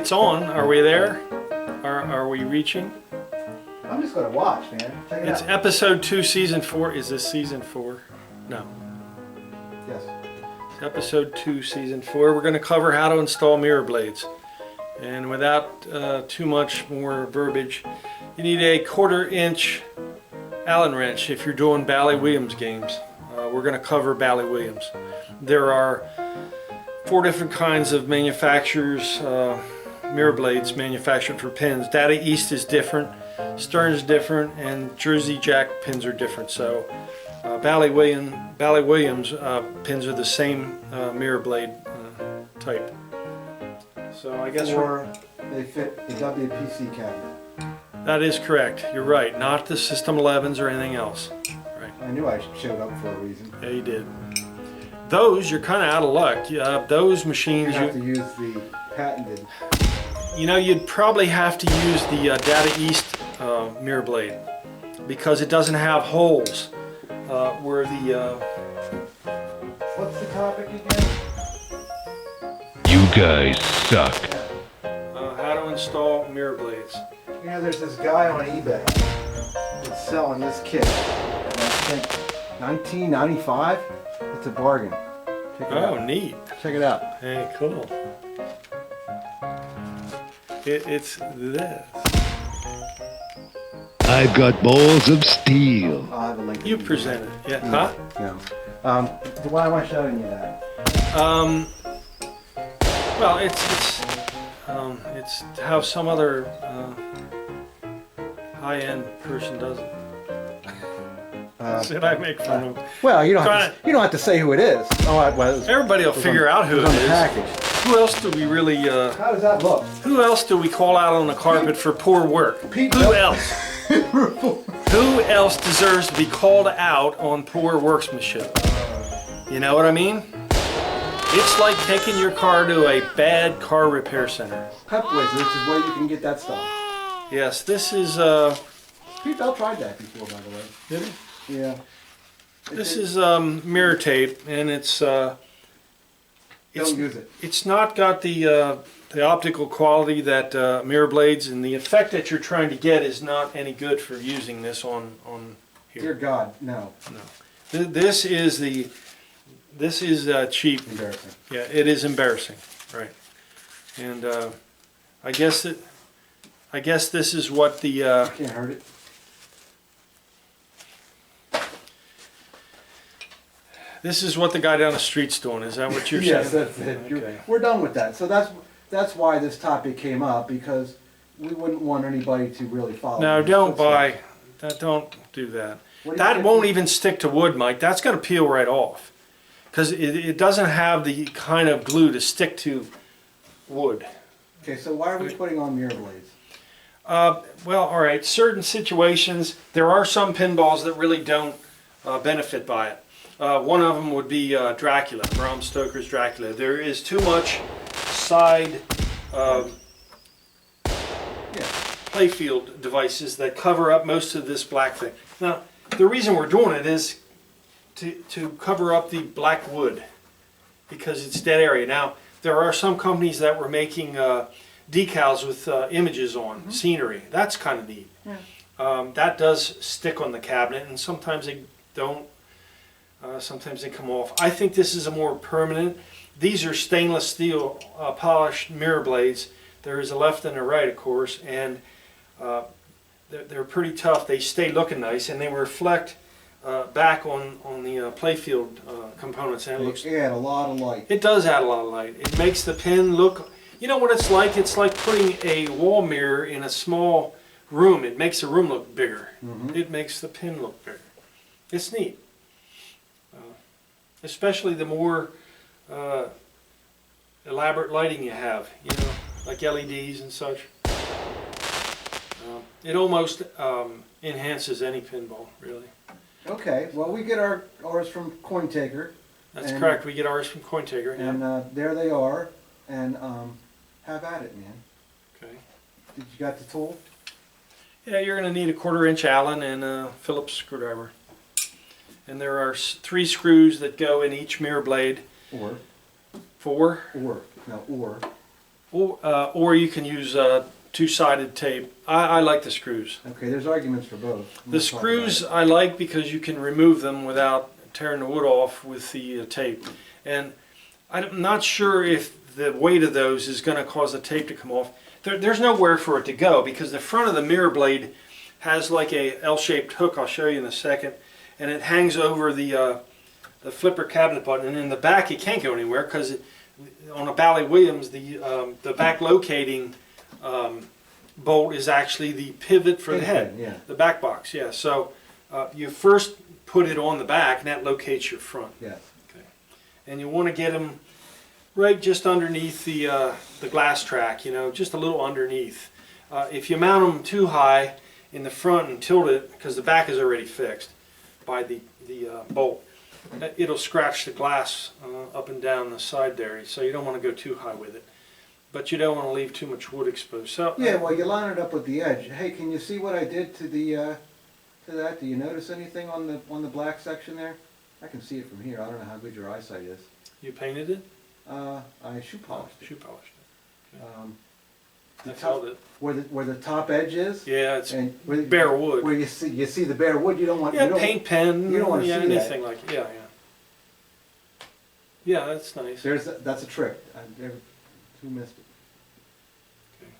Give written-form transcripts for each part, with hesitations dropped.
It's on. Are we there? Are we reaching? I'm just gonna watch, man. Check it It's out. episode 2, season 4. Is this season 4? No. Yes. It's episode 2, season 4. We're going to cover how to install mirror blades. And without too much more verbiage, you need a 1/4 inch Allen wrench if you're doing Bally Williams games. We're going to cover Bally Williams. There are 4 different kinds of manufacturers, mirror blades manufactured for pins. Data East is different, Stern is different, and Jersey Jack pins are different. So Bally Williams pins are the same mirror blade type. So I guess they fit the WPC cabinet. that is correct. You're right. Not the System 11s or anything else. Right. I knew I showed up for a reason. Yeah, you did. Those, you're kind of out of luck. Those machines, You have to use the patented. you know, you'd probably have to use the Data East mirror blade because it doesn't have holes where the. What's the topic again? You guys suck. How to install mirror blades. You know, there's this guy on eBay that's selling this kit. And I think $19.95. It's a bargain. Check it out. Oh, neat. Check it out. Hey, cool. It's this. I've got balls of steel. I'll have a link. You presented, yeah? Huh? No. Why am I showing you that? Well, it's how some other high-end person does it. Did I make fun of? Well, you don't have to say who it is. Oh, well, Everybody will figure out who it on the is. package. Who else do we really? How does that look? Who else do we call out on the carpet for poor work? Pete- Who else? Who else deserves to be called out on poor workmanship? You know what I mean? It's like taking your car to a bad car repair center. Pep Wizards is where you can get that stuff. Yes, this is Pete Bell tried that before, by the way. did it? Yeah. This is mirror tape, and it's Don't use it. It's not got the optical quality that mirror blades, and the effect that you're trying to get is not any good for using this on Dear here. God, no. No, this is cheap. Embarrassing. Yeah, it is embarrassing, right? And I guess this is what the Can't hurt it. this is what the guy down the street's doing. Is that what you're Yes, saying? that's it. Okay. We're done with that. So that's why this topic came up, because we wouldn't want anybody to really follow. No, in his don't footsteps. buy. Don't do that. What do you That think? won't even stick to wood, Mike. That's going to peel right off because it doesn't have the kind of glue to stick to wood. Okay, so why are we putting on mirror blades? Well, all right. Certain situations, there are some pinballs that really don't benefit by it. One of them would be Dracula, Bram Stoker's Dracula. There is too much side playfield devices that cover up most of this black thing. Now, the reason we're doing it is to cover up the black wood because it's dead area. Now, there are some companies that were making decals with images on, scenery. That's kind of neat. Yeah. That does stick on the cabinet, and sometimes they don't. Sometimes they come off. I think this is a more permanent. These are stainless steel polished mirror blades. There is a left and a right, of course, and they're pretty tough. They stay looking nice, and they reflect back on the playfield components. And it looks. They add a lot of light. It does add a lot of light. It makes the pin look. You know what it's like? It's like putting a wall mirror in a small room. It makes the room look bigger. It makes the pin look bigger. It's neat. Especially the more elaborate lighting you have, you know, like LEDs and such. It almost enhances any pinball, really. Okay, well, we get ours from CoinTaker. That's correct. We get ours from CoinTaker. Yeah. And there they are. And have at it, man. Okay. Did you got the tool? Yeah, you're going to need a 1/4 inch Allen and a Phillips screwdriver. And there are 3 screws that go in each mirror blade. Or. 4? Or. No, or. or you can use two-sided tape. I like the screws. Okay, there's arguments for both. The screws I like because you can remove them without tearing the wood off with the tape. And I'm not sure if the weight of those is going to cause the tape to come off. There's nowhere for it to go because the front of the mirror blade has like a L-shaped hook. I'll show you in a second, and it hangs over the flipper cabinet button. And in the back, it can't go anywhere because on a Bally Williams, the back locating bolt is actually the pivot for the head, yeah. the back box. Yeah. So you first put it on the back, and that locates your front. Yes. Okay. And you want to get them right just underneath the glass track, you know, just a little underneath. If you mount them too high in the front and tilt it, because the back is already fixed by the bolt, it'll scratch the glass up and down the side there. So you don't want to go too high with it, but you don't want to leave too much wood exposed. So yeah, well, you line it up with the edge. Hey, can you see what I did to that? Do you notice anything on the black section there? I can see it from here. I don't know how good your eyesight is. You painted it? I shoe polished it. Shoe polished it. The I top, felt it. where the top edge is. Yeah, it's and where, bare wood. Where you see the bare wood, you don't want. Yeah, you don't, paint pen. You don't want to yeah, see anything that. like yeah. Yeah, that's nice. That's a trick. Who missed it? Okay.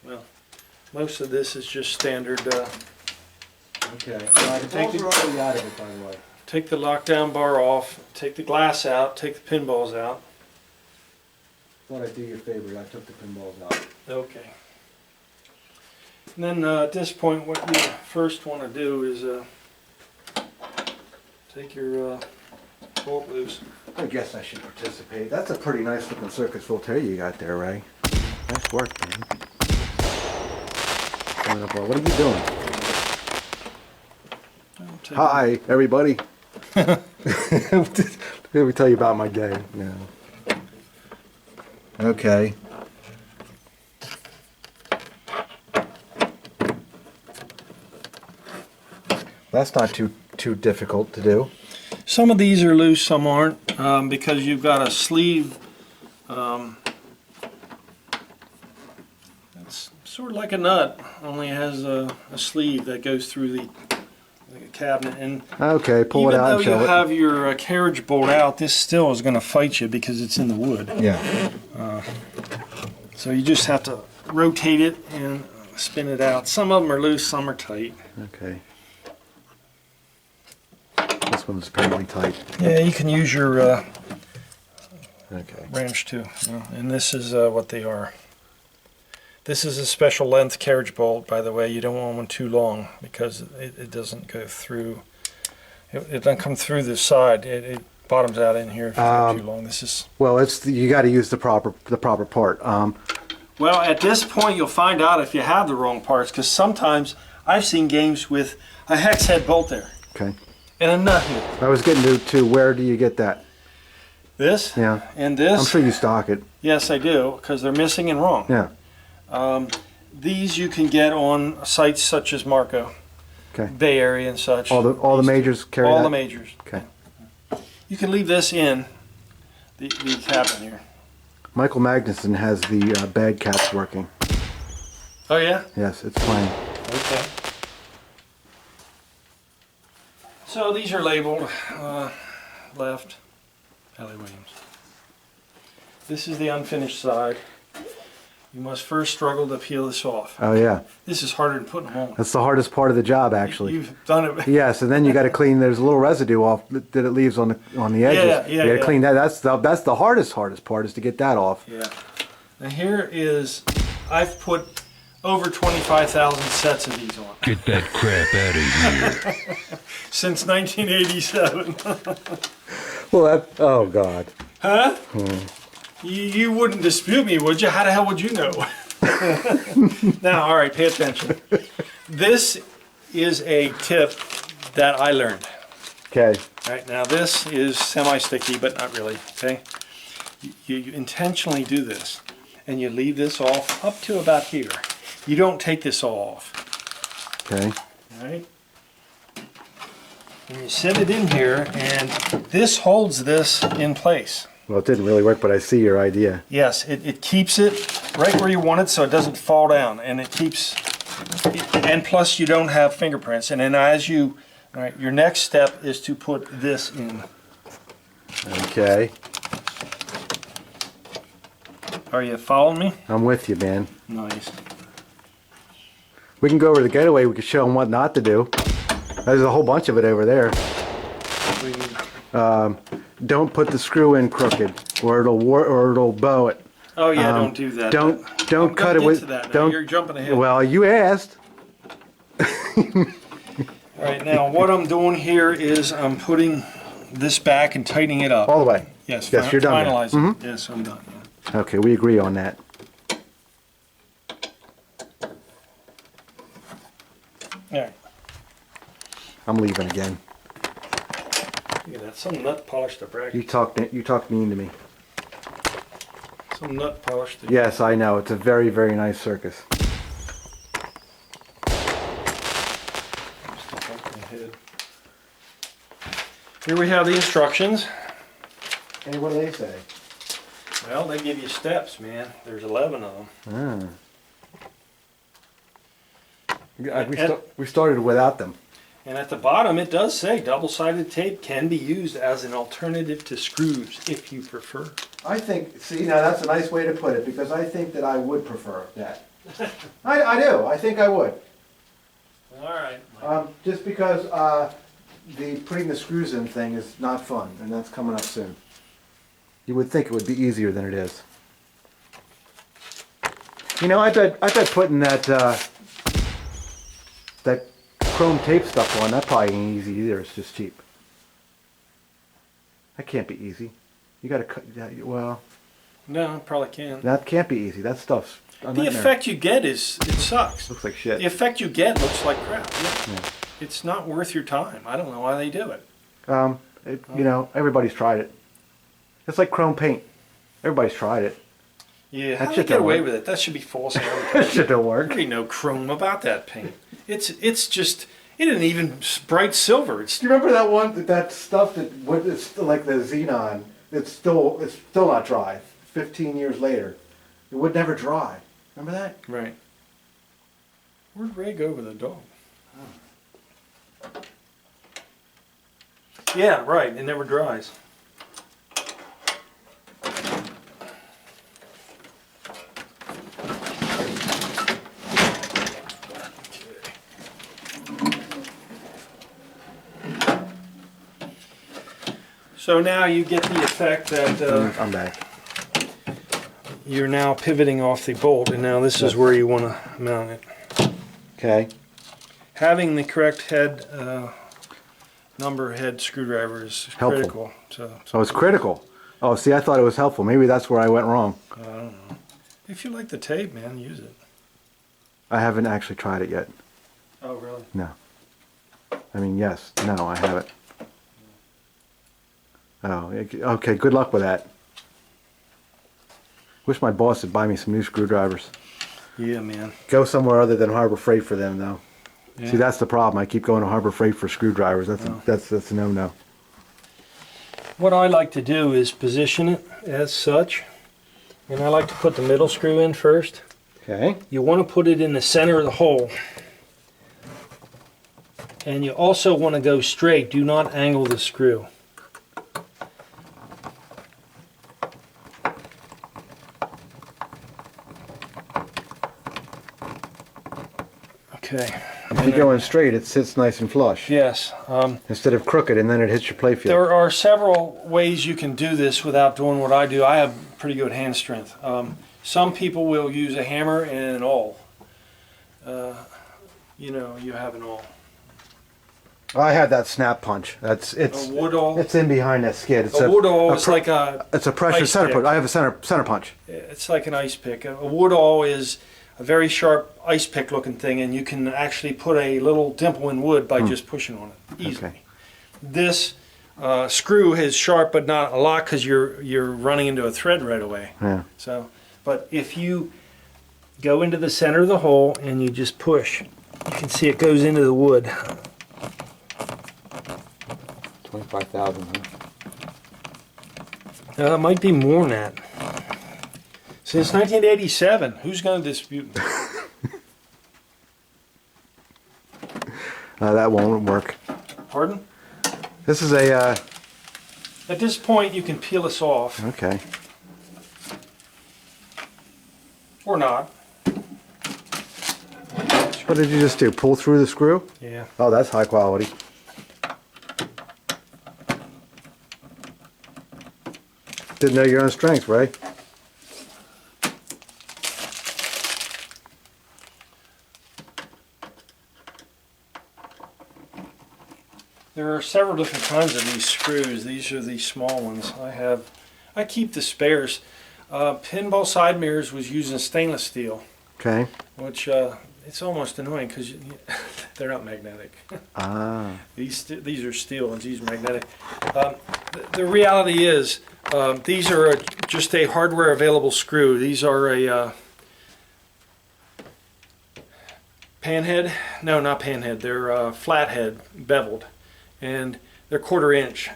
Well, most of this is just standard. Okay. The balls are already out of it, by the way. Take the lockdown bar off, take the glass out, take the pinballs out. Thought I'd do you a favor. I took the pinballs out. Okay. And then at this point, what you first want to do is take your bolt loose. I guess I should participate. That's a pretty nice looking circus filter you got there, Ray. Nice work, man. What are you doing? Hi, everybody. Let me tell you about my game now. Okay. That's not too difficult to do. Some of these are loose, some aren't, because you've got a sleeve. It's sort of like a nut, only it has a sleeve that goes through the cabinet. And okay, pull it out and show it. Even though you have your carriage bolt out, this still is going to fight you because it's in the wood. Yeah. So you just have to rotate it and spin it out. Some of them are loose, some are tight. Okay. This one's apparently tight. Yeah, you can use your okay. wrench too. And this is what they are. This is a special length carriage bolt, by the way. You don't want one too long because it doesn't go through. It doesn't come through the side. It bottoms out in here if you go too long. This is well. You got to use the proper part. Well, at this point, you'll find out if you have the wrong parts because sometimes I've seen games with a hex head bolt there. Okay. And a nut here. I was getting to where do you get that? This? Yeah. And this? I'm sure you stock it. Yes, I do, because they're missing and wrong. Yeah. These you can get on sites such as Marco, Okay. Bay Area and such. All the majors carry all that? the majors. Okay. You can leave this in the cabinet here. Michael Magnuson has the bag caps working. Oh yeah? Yes, it's playing. Okay. So these are labeled left, Bally Williams. This is the unfinished side. You must first struggle to peel this off. Oh yeah. This is harder than putting them on. That's the hardest part of the job, actually. You've done it. Yes, and then you got to clean. There's a little residue off that it leaves on the edges. Yeah, You got to clean that. That's the hardest part is to get that off. Yeah. And here is, I've put over 25,000 sets of these on. Get that crap out of here. Since 1987. Well, oh God. Huh? You wouldn't dispute me, would you? How the hell would you know? Now, all right, pay attention. This is a tip that I learned. Okay. All right, now this is semi-sticky, but not really, okay? You intentionally do this, and you leave this off up to about here. You don't take this all off. Okay. All right? And you set it in here, and this holds this in place. Well, it didn't really work, but I see your idea. Yes, it keeps it right where you want it so it doesn't fall down, and it keeps, and plus you don't have fingerprints. And then as you, all right, your next step is to put this in. Okay. Are you following me? I'm with you, man. Nice. We can go over to the getaway. We can show them what not to do. There's a whole bunch of it over there. Don't put the screw in crooked, or it'll bow it. Oh yeah, don't do that. Don't cut it with. Don't. You're jumping ahead. Well, you asked. All right, now what I'm doing here is I'm putting this back and tightening it up. All the way. Yes. Yes, you're done. Finalizing. Yes, I'm done. Yeah. Okay, we agree on that. All right. I'm leaving again. Look at that. Some nut polished the bracket. You talked mean to me. Some nut polished the. Yes, I know. It's a very, very nice circus. Here we have the instructions. Hey, what do they say? Well, they give you steps, man. There's 11 of them. We started without them. And at the bottom it does say double-sided tape can be used as an alternative to screws if you prefer. I think, see, now that's a nice way to put it, because I think that I would prefer that. I do. I think I would. All right. Just because the putting the screws in thing is not fun, and that's coming up soon. You would think it would be easier than it is. You know, I bet putting that that chrome tape stuff on, that probably ain't easy either. It's just cheap. That can't be easy. You got to cut. Well, No, probably can. that can't be easy. That stuff's a The nightmare. effect you get is, it sucks. Looks like shit. The effect you get looks like crap. Yeah. Yeah. It's not worth your time. I don't know why they do it. You know, everybody's tried it. It's like chrome paint. Everybody's tried it. Yeah, That how do they shit get don't away work. with it? That should be false That advertising. shit don't work. There ain't no chrome about that paint. It's just, it isn't even bright silver. It's Do you remember that one, that stuff that it's still like the xenon? It's still not dry. 15 years later, it would never dry. Remember that? right. Where'd Ray go with the dog? Yeah, right. It never dries. So now you get the effect that I'm back. you're now pivoting off the bolt, and now this is where you want to mount it. Okay. Having the correct head number head screwdriver is Helpful. critical. So Oh, it's critical. Oh, see, I thought it was helpful. Maybe that's where I went wrong. I don't know. If you like the tape, man, use it. I haven't actually tried it yet. Oh, really? No. I mean, yes. No, I haven't. Oh, okay. Good luck with that. Wish my boss would buy me some new screwdrivers. Yeah, man. Go somewhere other than Harbor Freight for them, though. Yeah. See, that's the problem. I keep going to Harbor Freight for screwdrivers. That's a no-no. What I like to do is position it as such, and I like to put the middle screw in first. Okay. You want to put it in the center of the hole. And you also want to go straight. Do not angle the screw. Okay. If you're going straight, it sits nice and flush. Yes. Instead of crooked, and then it hits your playfield. There are several ways you can do this without doing what I do. I have pretty good hand strength. Some people will use a hammer and an awl. You know, you have an awl. I have that snap punch. It's A wood awl. It's in behind that skid. It's A wood awl is like a. It's a pressure ice center pick. punch. I have a center punch. It's like an ice pick. A wood awl is a very sharp ice pick looking thing, and you can actually put a little dimple in wood by just pushing on it easily. Okay. This screw is sharp, but not a lot because you're running into a thread right away. Yeah. So, but if you go into the center of the hole and you just push, you can see it goes into the wood. 25,000. It might be more than that. Since 1987, who's going to dispute me? That won't work. Pardon? This is a, At this point, you can peel this off, okay. or not. What did you just do? Pull through the screw? Yeah. Oh, that's high quality. Didn't know your own strength, Ray. There are several different kinds of these screws. These are the small ones. I keep the spares. Pinball side mirrors was using stainless steel, Okay. which it's almost annoying because they're not magnetic. Ah. These are steel and these are magnetic. The reality is these are just a hardware available screw. These are a panhead. No, not panhead. They're flathead beveled, and they're 1/4 inch.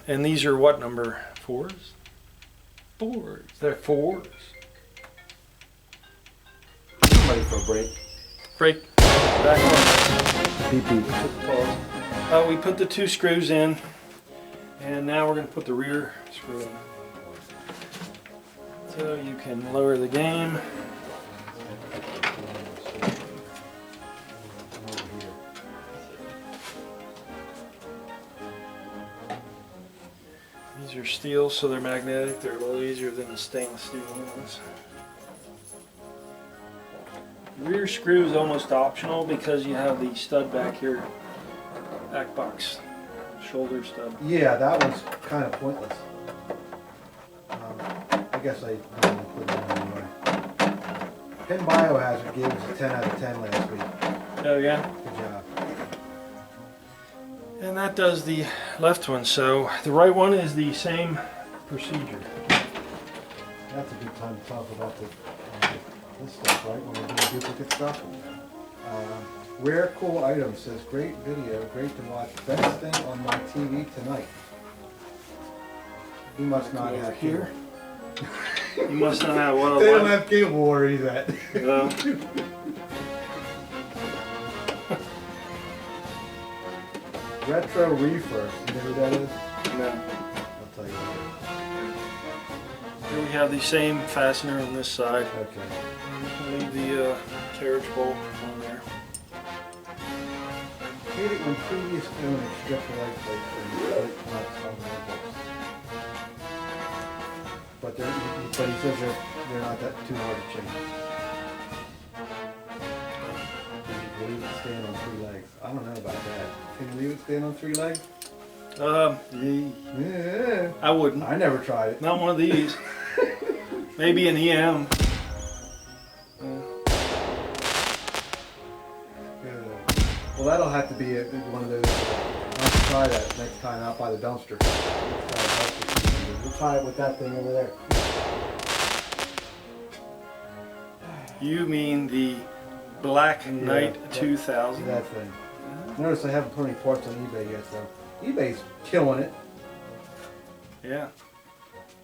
And these are what number? 4s? 4s. They're 4s. Ready for a break. Break. Back on. Beep beep. Pause. We put the 2 screws in, and now we're going to put the rear screw in. So you can lower the game. These are steel, so they're magnetic. They're a little easier than the stainless steel ones. The rear screw is almost optional because you have the stud back here, back box, shoulder stud. Yeah, that was kind of pointless. I guess I didn't put it in anyway. Pin Biohazard gave us a 10 out of 10 last week. Oh yeah? Good job. And that does the left one, so the right one is the same procedure. That's a good time to talk about this stuff, right? When we're doing duplicate stuff. Rare Cool Items says, great video, great to watch. Best thing on my TV tonight. He must not have here. You must not have one of They don't have cable where he's at. No. Retro Reefers, you know who that is? No. I'll tell you later. Here we have the same fastener on this side. Okay. Leave the carriage bolt on there. Hate it when previous owners strip the light plates and put nuts on the books. But he says they're not that too hard to change. Can you believe it stand on 3 legs? I don't know about that. Can you believe it stand on 3 legs? Yeah. I wouldn't. I never tried it. Not one of these. Maybe an EM. Well, that'll have to be one of those. I'll have to try that next time out by the dumpster. We'll try it with that thing over there. You mean the Black Knight 2000? That thing. Notice I haven't put any parts on eBay yet, though. eBay's killing it. Yeah.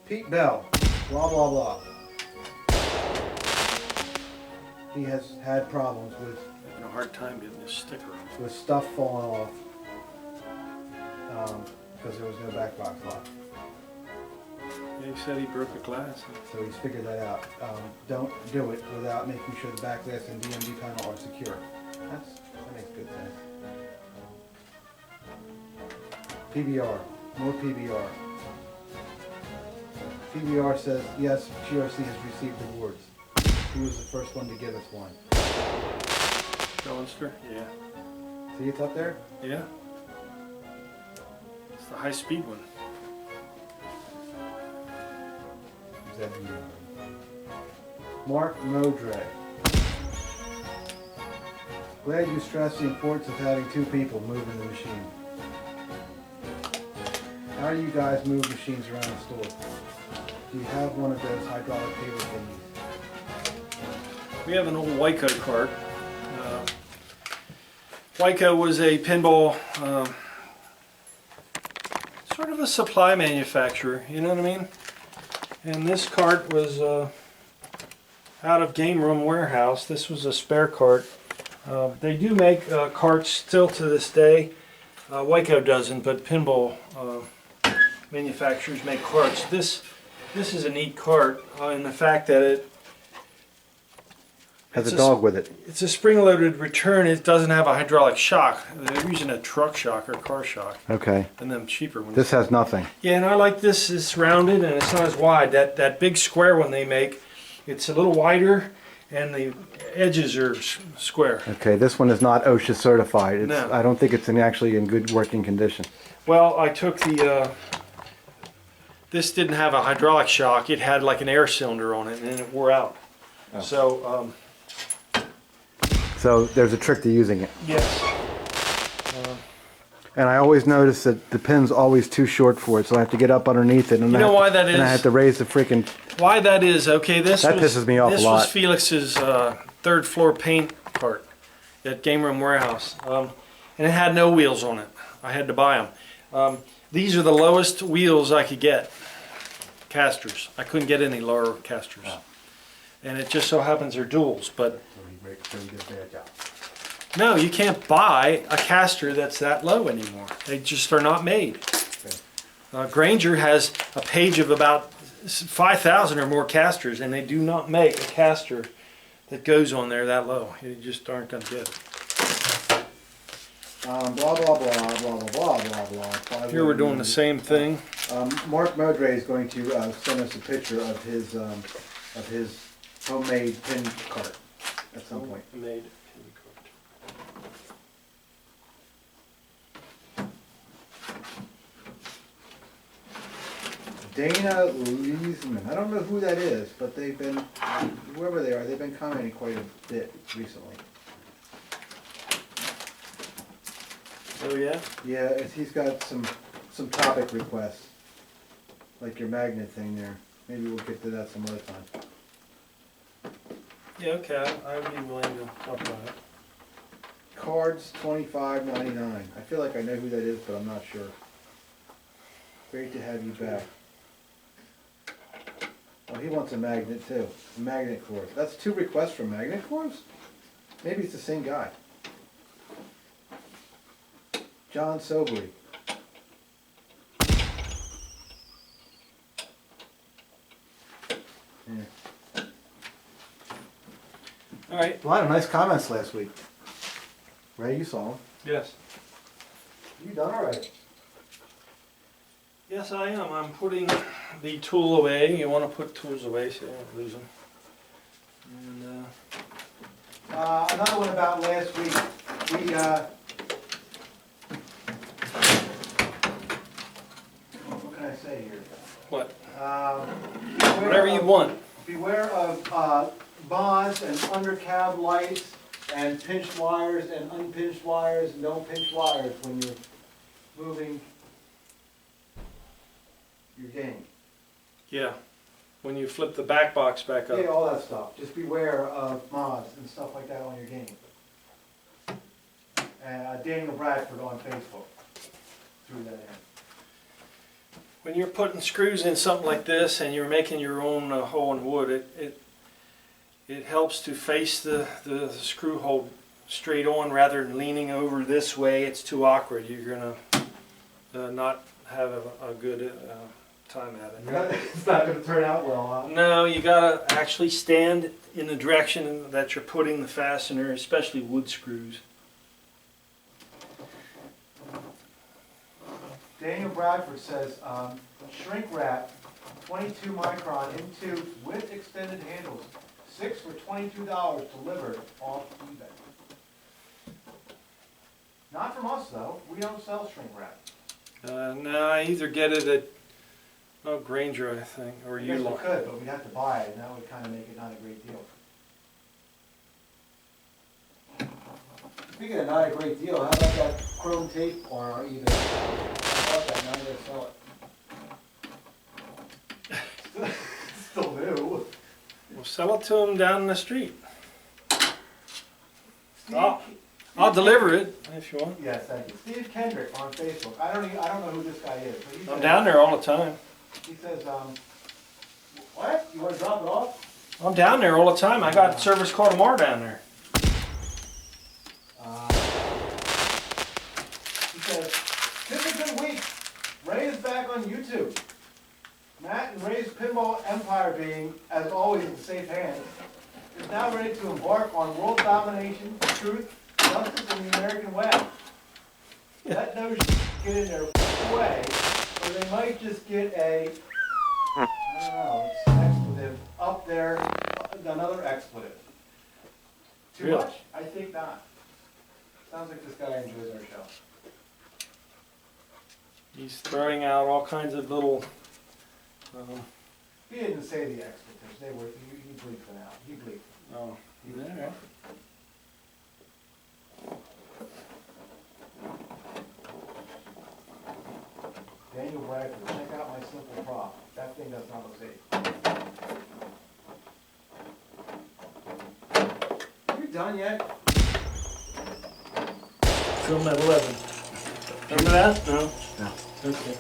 Pete Bell, blah blah blah. He has had problems Having a hard time getting this sticker off. with stuff falling off because there was no back box lock. Yeah, he said he broke a glass. So he's figured that out. Don't do it without making sure the backlash and DMD panel are secure. That makes good sense. PBR, more PBR. PBR says, yes, GRC has received awards. He was the first one to give us one. Balancer? Yeah. See it's up there? Yeah. It's the high speed one. Is that you? Mark Modre. Glad you stressed the importance of having 2 people moving the machine. How do you guys move machines around the store? Do you have one of those hydraulic table thingies? We have an old Wyco cart. Wyco was a pinball, sort of a supply manufacturer, you know what I mean? And this cart was out of Game Room Warehouse. This was a spare cart. They do make carts still to this day. Waco doesn't, but Pinball manufacturers make carts. This is a neat cart in the fact that Has a dog with it. it's a spring-loaded return. It doesn't have a hydraulic shock. They're using a truck shock or car shock, Okay. and them cheaper ones. This has nothing. Yeah, and I like this. It's rounded and it's not as wide. That big square one they make, it's a little wider, and the edges are square. Okay, this one is not OSHA certified. No. I don't think it's actually in good working condition. Well, I took the. This didn't have a hydraulic shock. It had like an air cylinder on it, and it wore out. Oh. So. So there's a trick to using it. Yes. And I always notice that the pin's always too short for it, so I have to get up underneath it. And You know why that And I is? have to raise the freaking... Why that is? Okay, this That was, pisses me off a This lot. was Felix's third floor paint cart at Game Room Warehouse, and it had no wheels on it. I had to buy them. These are the lowest wheels I could get. Casters. I couldn't get any lower casters. Oh. And it just so happens they're duals, but no, you can't buy a caster that's that low anymore. They just are not made. Granger has a page of about 5,000 or more casters, and they do not make a caster that goes on there that low. You just aren't going to get it. Blah, blah, blah, blah, blah, blah, blah, blah. Here we're doing the same thing. Mark Modre is going to send us a picture of his homemade pin cart at some point. Made. Dana Leesman. I don't know who that is, but they've been, whoever they are, they've been commenting quite a bit recently. Oh yeah? Yeah, he's got some topic requests, like your magnet thing there. Maybe we'll get to that some other time. Yeah, okay. I would be willing to talk about it. Cards $25.99. I feel like I know who that is, but I'm not sure. Great to have you back. Oh, he wants a magnet too. A magnet course. That's 2 requests for magnet course? Maybe it's the same guy. John Sobry. Yeah. All right. A lot of nice comments last week. Ray, you saw them. Yes. You done already. Yes, I am. I'm putting the tool away. You want to put tools away so you don't lose them. And, Another one about last week. We what can I say here? what? Beware Whatever you of- want. Beware of bonds and undercab lights and pinched wires and unpinched wires and don't pinch wires when you're moving your game. Yeah. When you flip the back box back up. Yeah, all that stuff. Just beware of mods and stuff like that on your game. Daniel Bradford on Facebook threw that in. When you're putting screws in something like this and you're making your own hole in wood, it helps to face the screw hole straight on rather than leaning over this way. It's too awkward. You're going to not have a good time at it. It's not going to turn out well, huh? No, you got to actually stand in the direction that you're putting the fastener, especially wood screws. Daniel Bradford says, shrink wrap, 22 micron in tubes with extended handles, 6 for $22 delivered off eBay. Not from us though, we don't sell shrink wrap. No, I either get it at Granger, I think, or I guess we Ulock. could, but we'd have to buy it, and that would kind of make it not a great deal. Speaking of not a great deal, how about that chrome tape on our eBay? I bought that, now I'm gonna sell it. Still new. We'll sell it to them down the street. Steve, I'll deliver it if you want. yes, thank you. Steve Kendrick on Facebook. I don't know who this guy is. But he I'm says, down there all the time. He says, What? You want to drop it off? I'm down there all the time. I got service call tomorrow down there. He says, "This is a good week. Ray is back on YouTube. Matt and Ray's pinball empire being, as always, in safe hands, is now ready to embark on world domination, truth, justice, and the American way. Let those get in their way, or they might just get a, I don't know, it's expletive up there, another expletive. Too Really? much? I think not. Sounds like this guy enjoys our show. He's throwing out all kinds of little. He didn't say the expletives. They were. He bleeped them out. He bleeped them. Oh, He bleeped yeah. them. Daniel Bradford, check out my simple prop. That thing does not look safe. You done yet? Film at 11. Remember that? No. No. Okay.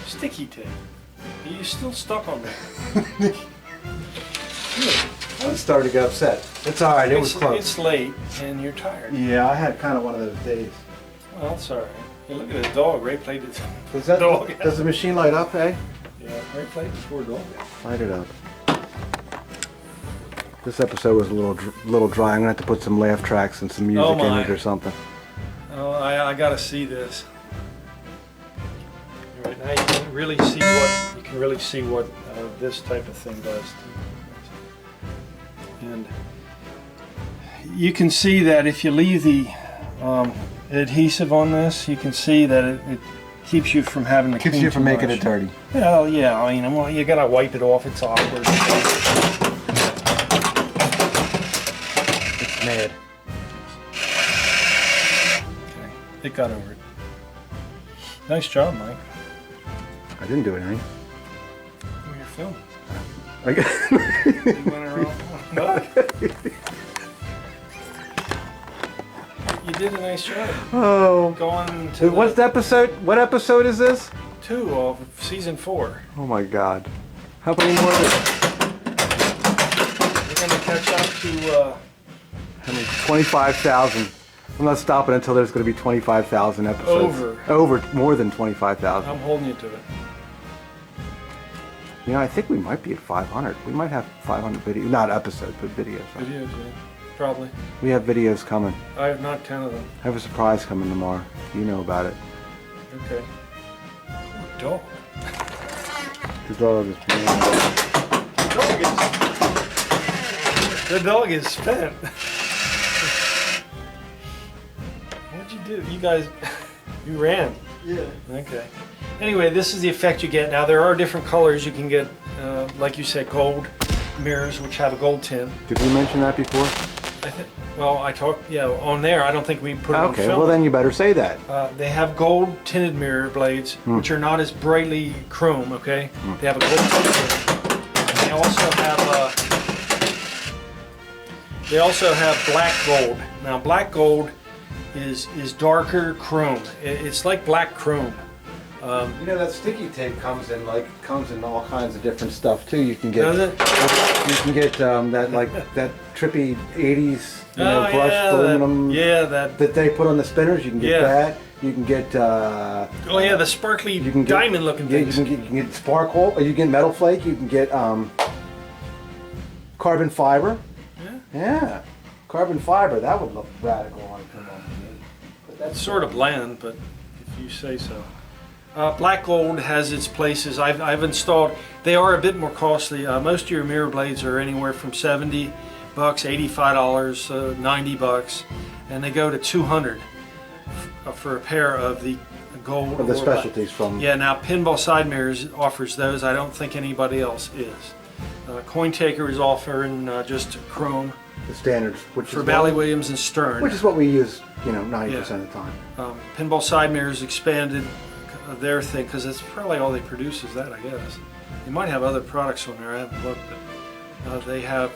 Sticky tape. Are you still stuck on that? I was starting to get upset. It's all right. It was close. It's late and you're tired. Yeah, I had kind of one of those days. Well, that's all right. Hey, look at the dog. Ray played it. Does that? Dog. Does the machine light up, eh? Yeah, Ray played the poor dog. Light it up. This episode was a little dry. I'm gonna have to put some laugh tracks and some music in it or something. Oh, I gotta see this. Right now you can really see what this type of thing does. And you can see that if you leave the adhesive on this, you can see that it keeps you from having to Keeps you from making it dirty. Well, yeah. I mean, well, you gotta wipe it off. It's awkward. It's mad. Okay, it got over it. Nice job, Mike. I didn't do anything. You're filming. I You went around. No. You did a nice job. Oh. Going to What's the episode? What episode is this? 2 of season 4. Oh my God. How many more? We're gonna catch up to. 25,000. I'm not stopping until there's going to be 25,000 episodes. Over more than 25,000. I'm holding you to it. You know, I think we might be at 500. We might have 500 videos, not episodes, but videos. Videos, yeah. Probably. We have videos coming. I have not counted them. I have a surprise coming tomorrow. You know about it. Okay. Dog. The dog is. The dog is spent. What'd you do? You guys, you ran. Yeah. Okay. Anyway, this is the effect you get. Now there are different colors. You can get, like you said, gold mirrors, which have a gold tint. Did we mention that before? Well, I talked, yeah, on there. I don't think we put it on Okay, film. well then you better say that. They have gold tinted mirror blades, which are not as brightly chrome. Okay, they have a gold tint. And they also have black gold. Now, black gold is darker chrome. It's like black chrome. You know that sticky tape comes in all kinds of different stuff too. You can get Does it? You can get that trippy 80s brushed aluminum that they put on the spinners. You can get that. You can get oh yeah, the sparkly diamond looking things. You can get sparkle, or you can get metal flake. You can get carbon fiber. Yeah, carbon fiber. That would look radical on pinball. But That's sort of bland, but if you say so. Black gold has its places. I've installed. They are a bit more costly. Most of your mirror blades are anywhere from $70, $85, $90, and they go to $200 for a pair of the gold. the specialties from. Yeah. Now Pinball Side Mirrors offers those. I don't think anybody else is. Coin Taker is offering just chrome. The standards, which for is Bally Williams and Stern. Which is what we use, 90% of the time. Pinball Side Mirrors expanded their thing because that's probably all they produce is that, I guess. They might have other products on there. I haven't looked, but they have.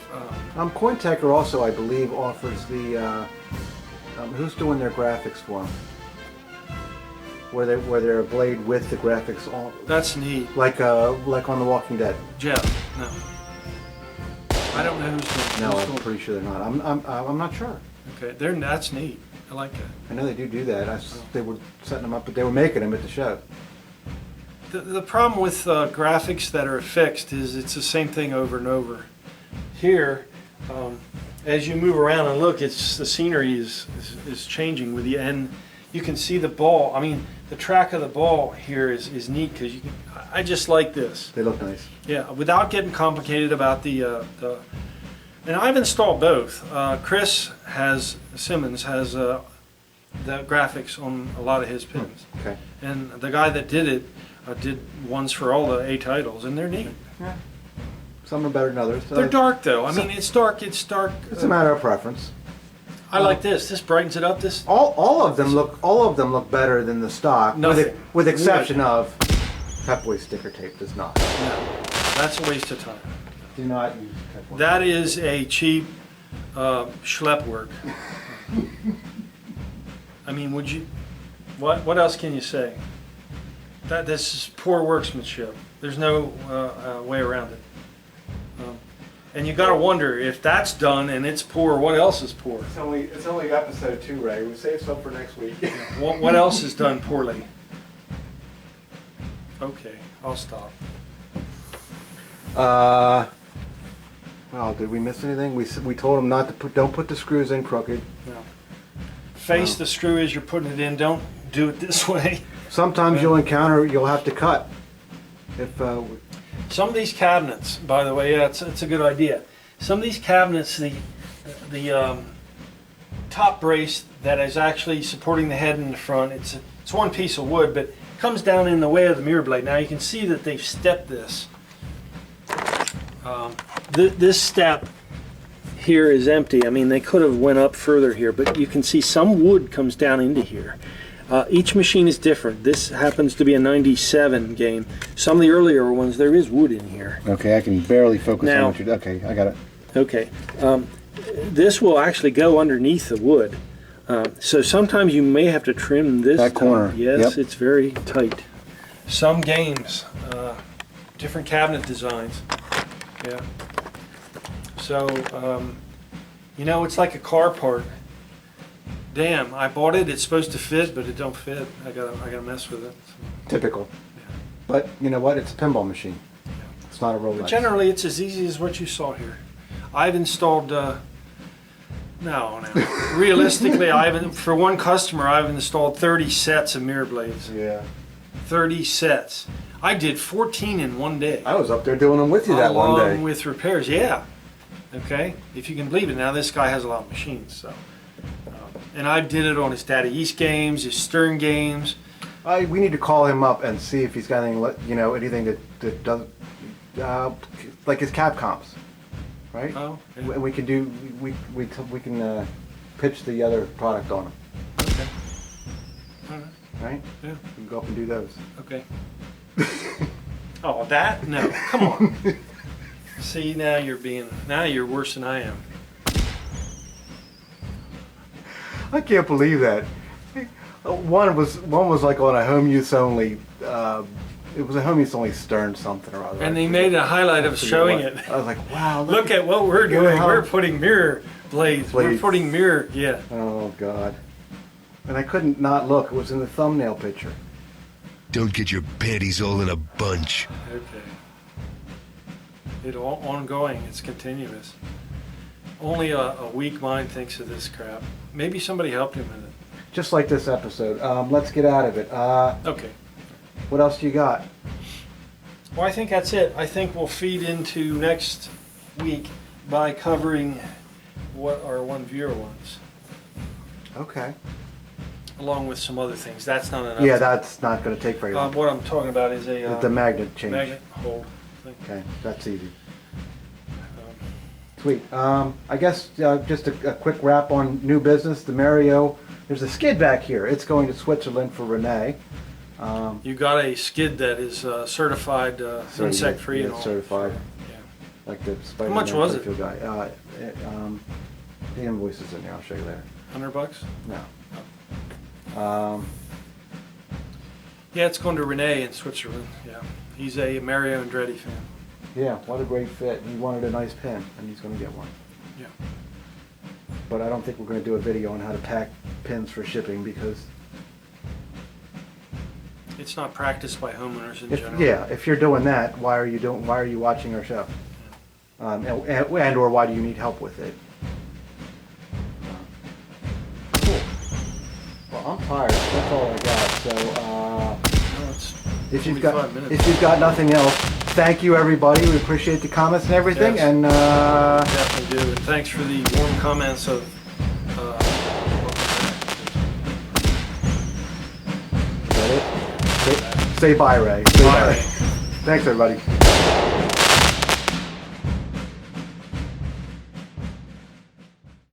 CoinTecher also, I believe, offers the. Who's doing their graphics for them? where they're a blade with the graphics on, That's neat. like on The Walking Dead. Jeff, no. I don't know who's doing. No, who's I'm doing- pretty sure they're not. I'm not sure. Okay, that's neat. I like that. I know they do that. They were setting them up, but they were making them at the show. The problem with graphics that are fixed is it's the same thing over and over. Here, as you move around and look, it's the scenery is changing with you, and you can see the ball. I mean, the track of the ball here is neat because you can. I just like this. They look nice. Yeah, without getting complicated about the and I've installed both. Chris Simmons has the graphics on a lot of his pins, Okay. and the guy that did it did ones for all the A titles, and they're neat. Yeah. Some are better than others. They're dark though. I mean, it's dark. It's dark. It's a matter of preference. I like this. This brightens it up. This. All of them look better than the stock, Nothing. with exception of Pep Boy sticker tape does not. No, that's a waste of time. Do not use Pep Boy. That is a cheap schlep work. I mean, would you? What else can you say? This is poor workmanship. There's no way around it. And you got to wonder if that's done and it's poor. What else is poor? It's only episode 2, Ray. We save some for next week. What else is done poorly? Okay, I'll stop. Well, did we miss anything? We told them not to don't put the screws in crooked. No. Face the screw as you're putting it in. Don't do it this way. Sometimes you'll have to cut. If Some of these cabinets, by the way, yeah, it's a good idea. Some of these cabinets, the top brace that is actually supporting the head in the front, it's one piece of wood, but it comes down in the way of the mirror blade. Now you can see that they've stepped this. This step here is empty. I mean, they could have went up further here, but you can see some wood comes down into here. Each machine is different. This happens to be a 97 game. Some of the earlier ones, there is wood in here. okay, I can barely focus Now- on what you're. Okay, I got it. Okay. This will actually go underneath the wood. So sometimes you may have to trim this That corner, Yes, yep. it's very tight. Some games, different cabinet designs. Yeah. So, you know, it's like a car part. Damn, I bought it. It's supposed to fit, but it don't fit. I gotta mess with it. Typical. But you know what? It's a pinball machine. It's not a Rolex. But generally, it's as easy as what you saw here. I've installed. No. Realistically, for one customer, I've installed 30 sets of mirror blades. Yeah. 30 sets. I did 14 in one day. I was up there doing them with you that one day. Along with repairs, yeah. Okay, if you can believe it. Now this guy has a lot of machines, so. And I did it on his Daddy East games, his Stern games. We need to call him up and see if he's got anything, anything that does, like his Capcoms, right? Oh, yeah. We can do, we can pitch the other product on him, Okay. All right. right? Yeah. We can go up and do those. Okay. Oh, that? No, come on. See, now you're worse than I am. I can't believe that. One was like on a home use only. It was a home use only Stern something or other. And they made a highlight of showing it. I was like, wow. Look at what we're doing. We're putting mirror blades. We're Blades. putting mirror, yeah. Oh God. And I couldn't not look. It was in the thumbnail picture. Don't get your panties all in a bunch. Okay. It's ongoing. It's continuous. Only a weak mind thinks of this crap. Maybe somebody helped him with it. Just like this episode. Let's get out of it. Okay. What else do you got? Well, I think that's it. I think we'll feed into next week by covering what our one viewer wants, Okay. along with some other things. That's not enough. Yeah, that's not going to take very long. What I'm talking about is a The magnet change. magnet hold thing. Okay, that's easy. Um, Sweet. I guess just a quick wrap on new business. The Mario. There's a skid back here. It's going to Switzerland for Renee. You got a skid that is certified insect-free and all. Certified. Yeah. Like the Spider-Man much was it? Playfield guy. The invoice is in there. I'll show you later. $100? No. Yeah, it's going to Renee in Switzerland. Yeah, he's a Mario Andretti fan. Yeah, what a great fit. He wanted a nice pin, and he's going to get one. Yeah. But I don't think we're going to do a video on how to pack pins for shipping because It's not practiced by homeowners in general. if you're doing that, why are you watching our show? And or why do you need help with it? Cool. Well, I'm tired. That's all I got. So No, it's if 45 minutes. you've got nothing else, thank you everybody. We appreciate the comments and everything. Yes. And Definitely do. And thanks for the warm comments of. is that it? Say bye, Ray. Say Bye. Thanks everybody.